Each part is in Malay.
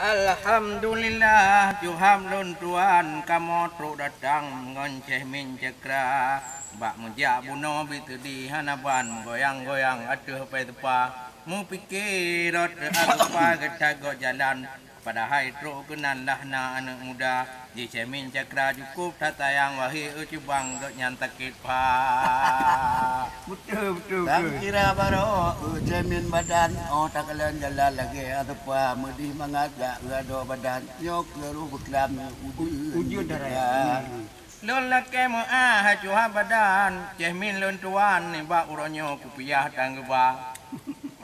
Alhamdulillah Tuhan lun tuan kamu truk datang ngonceh min cekra bak mujak buno bitu di hanaban goyang-goyang aduh pai tepa mu pikir rot apa ketago jalan pada hai truk kenan lah na anak muda di cemin cekra cukup tatayang wahi ucubang go nyantakit pa Betul. Tak kira baro jamin badan tak kalian jalan lagi atau apa mudi mengagak gado badan nyok keru beklam Ujud darah. lun lake mo cuha badan cemin lun tuan ni ba uronyo kupiah tangguba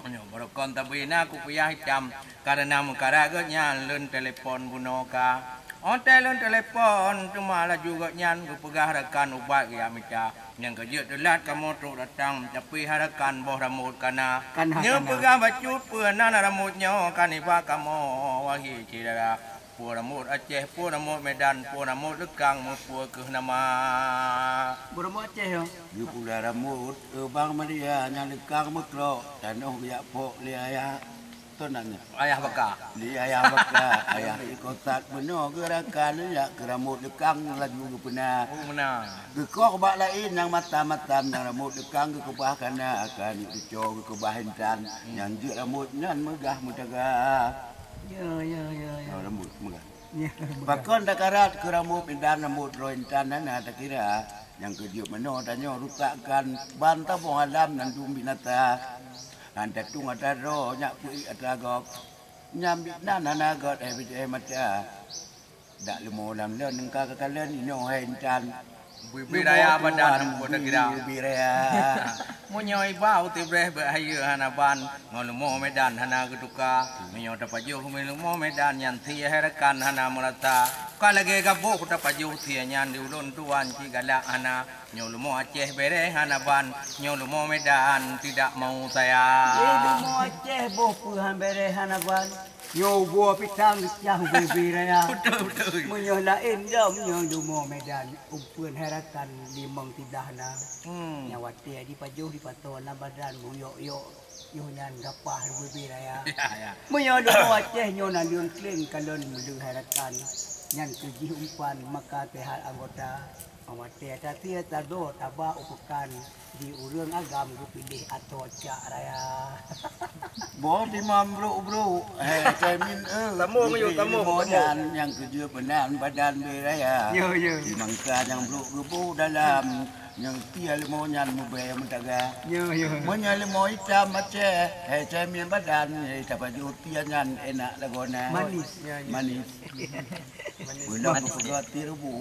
onyo barokon tabina kupiah jam karena mukaraganya lun telepon bunoka telon telepon cuma lah juga nyan pegah rekan ubat ya mica yang kerja delat kamu truk datang tapi harakan boh ramut kana nya pegah bacut peunan ramutnya kan iba kamu wahi cidara pu ramut Aceh pu ramut Medan pu ramut Lekang pu ke nama Burmo Aceh yo. di pula rambut bang Maria yang lekang mekro dan ya pok liaya tonanya ayah baka di ayah baka ayah di kotak beno gerakan ya keramut lekang laju ke pernah menang gekok bak lain yang mata-mata yang rambut lekang ke kebah kana akan dicor ke kebahintan yang je rambut nan megah mutaga Ya. rambut megah Ya. bakon dak karat ke rambut pindan rambut rointan nana tak kira yang kerja meno tanya rutakan bantah bong alam nan dum binata anda tung ada ro nyak pui ada gok nyambit nana got mata dak lemo lam len nengka kalen ino hentan biraya badan pu tak kira biraya Munyoi bau tibreh berhayu hanaban ngolumo Medan hana geduka menyo tapaju humilumo Medan yanti herakan hana mulata kalage gabo tapaju tianyan diulun tuan ci galak hana nyolumo Aceh bereh hanaban nyolumo Medan tidak mau saya Burmo Aceh boh puhan berehan aban. Yo buah pitang yang berbiraya. betul Menyo lain jam yang dumo Medan umpun herakan di mong tidahna. Nyawati di pajuh di patona badan mu yo nyan gapah berbiraya. ya Menyo dumo Aceh nyo naliun kling kalon mulu herakan. Nyan tuji umpan maka tehal anggota. Awate tati tado taba upukan di urang agam pilih atau cak raya. Bo di bro cemin Tamu ngayu, tamu. badan yang kerja benan badan beraya Yo. di mangka yang bro gebu dalam yang tia limo nyan mube mentaga Yo. monya limo hitam Aceh cemin badan dapat tia nyan enak lagona Manis. manis Bulan pegati rebu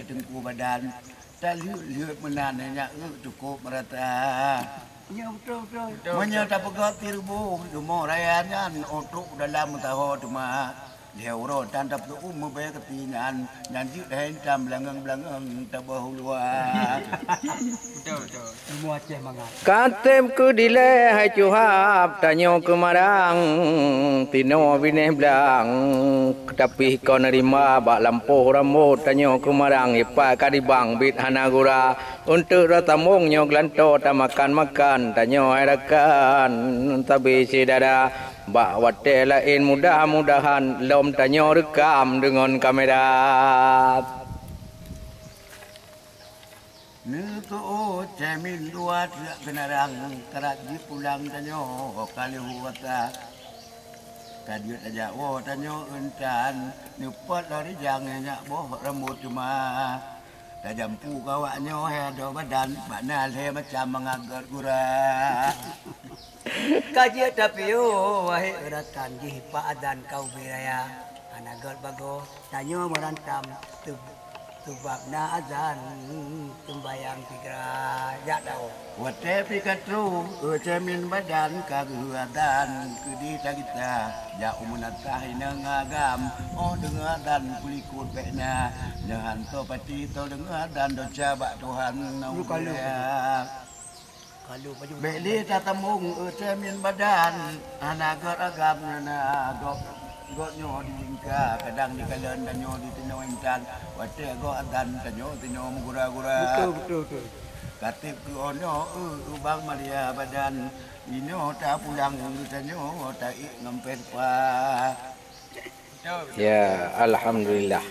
tengku badan tak lihat menananya cukup merata Ya betul. Monya tak pegati rebu cuma rayanya untuk dalam tahu cuma Lewro dan tak tu bayar ketingan nanti hentam belangang tak bahulua. betul Semua Aceh mangat. Katem ku dile hai cuhap tanyo kemarang tino bineh blang tapi kau nerima bak lampuh rambut tanyo kemarang ipa kadibang bit hanagura untuk ratamung nyok lanto makan tanyo harakan tapi sidada bak wate lain mudah-mudahan lom tanyo rekam dengan kamera Nuto cemin dua tidak kenarang kerat di pulang tanyo kali huwata kadiut aja tanyo entan nyupot lari jangan boh rambut cuma tajampu kawaknya hedo badan baknal he macam mengagar gura Kaji tapi yo wahai eratan di paadan kau biraya. Anagal bago tanyo merantam tubab na azan tumbayang tigra ya dao. wate pikatru cemin badan kaguadan kudi tagita ya umunatah ngagam dengar dan kulikut bekna dengan to pati to dengar dan doca bak Tuhan naulia Kalau baju beli tatamung cemin badan anagar agam na got nyo di lingka kadang di kalen dan nyo di tino intan wate go adan tanyo tino gura-gura betul. katip ku ono ubang Maria badan ino ta pulang tanyo ta ngempet pa Ya, alhamdulillah.